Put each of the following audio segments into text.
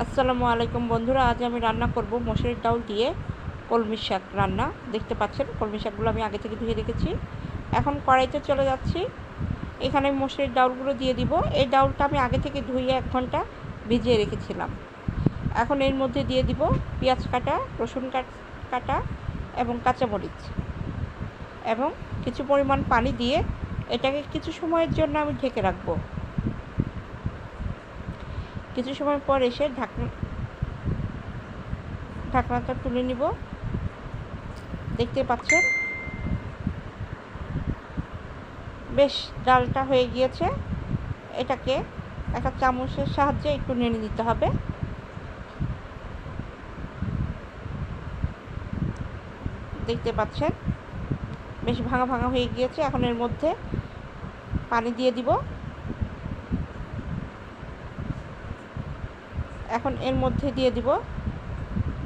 আসসালামু আলাইকুম বন্ধুরা, আজ আমি রান্না করব মসুরের ডাউল দিয়ে কলমি শাক রান্না। দেখতে পাচ্ছেন কলমি শাকগুলো আমি আগে থেকে ধুয়ে রেখেছি। এখন কড়াইতে চলে যাচ্ছি। এখানে আমি মসুরের ডাউলগুলো দিয়ে দিব। এই ডাউলটা আমি আগে থেকে ধুয়ে 1 ঘন্টা ভিজিয়ে রেখেছিলাম। এখন এর মধ্যে দিয়ে দিব পেঁয়াজ কাটা, রসুন কাটা এবং কাঁচামরিচ এবং কিছু পরিমাণ পানি দিয়ে এটাকে কিছু সময়ের জন্য আমি ঢেকে রাখবো। কিছু সময় পর এসে ঢাকনাটা তুলে নিব। দেখতে পাচ্ছেন বেশ ডালটা হয়ে গিয়েছে। এটাকে একটা চামচের সাহায্যে একটু নেড়ে দিতে হবে। দেখতে পাচ্ছেন বেশ ভাঙা ভাঙা হয়ে গিয়েছে। এখন এর মধ্যে পানি দিয়ে দিব। এখন এর মধ্যে দিয়ে দিব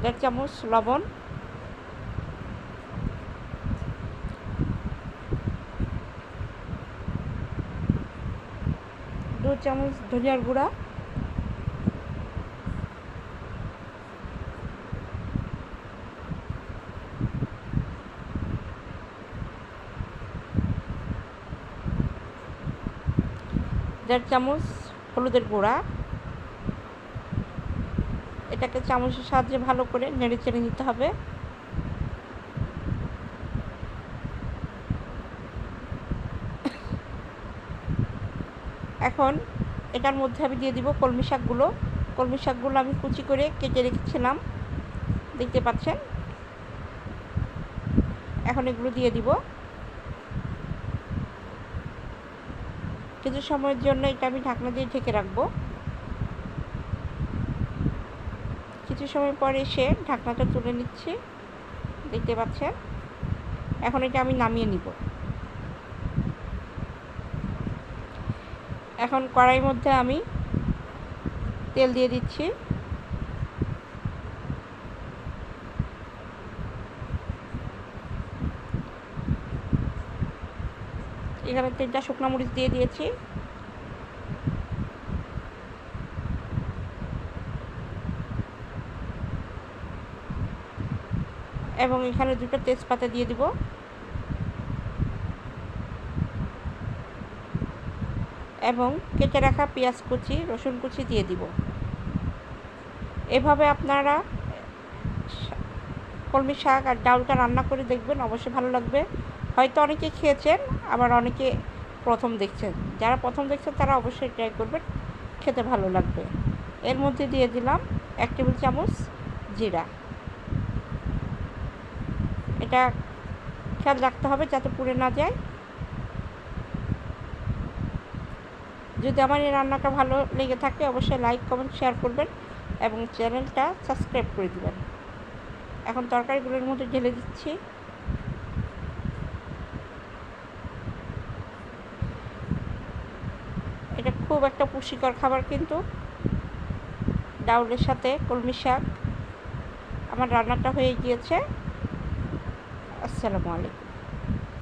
1.5 চামচ লবণ, 2 চামচ ধনিয়ার গুঁড়া, 1.5 চামচ হলুদের গুঁড়া। এটাকে চামচের সাহায্যে ভালো করে নেড়ে চেড়ে নিতে হবে। এখন এটার মধ্যে আমি দিয়ে দিব কলমি শাকগুলো। কলমি শাকগুলো আমি কুচি করে কেটে রেখেছিলাম, দেখতে পাচ্ছেন। এখন এগুলো দিয়ে দিব। কিছু সময়ের জন্য এটা আমি ঢাকনা দিয়ে ঢেকে রাখবো। কিছু সময় পর এসে ঢাকনাটা তুলে নিচ্ছি, দেখতে পাচ্ছেন। এখন এটা আমি নামিয়ে নিব। এখন কড়াইয়ের মধ্যে আমি তেল দিয়ে দিচ্ছি। এখানে 3টা শুকনো মরিচ দিয়ে দিয়েছি। এবং এখানে 2টা তেজপাতা দিয়ে দিব। এবং কেটে রাখা পেঁয়াজ কুচি, রসুন কুচি দিয়ে দিব। এভাবে আপনারা কলমি শাক আর ডাউলটা রান্না করে দেখবেন, অবশ্যই ভালো লাগবে। হয়তো অনেকে খেয়েছেন, আবার অনেকে প্রথম দেখছেন। যারা প্রথম দেখছেন তারা অবশ্যই ট্রাই করবেন, খেতে ভালো লাগবে। এর মধ্যে দিয়ে দিলাম 1 টেবিল চামচ জিরা। এটা খেয়াল রাখতে হবে যাতে পুড়ে না যায়। যদি আমার এই রান্নাটা ভালো লেগে থাকে অবশ্যই লাইক, কমেন্ট, শেয়ার করবেন এবং চ্যানেলটা সাবস্ক্রাইব করে দেবেন। এখন তরকারিগুলোর মধ্যে ঢেলে দিচ্ছি। এটা খুব একটা পুষ্টিকর খাবার কিন্তু, ডাউলের সাথে কলমি শাক। আমার রান্নাটা হয়ে গিয়েছে। আসসালামু আলাইকুম।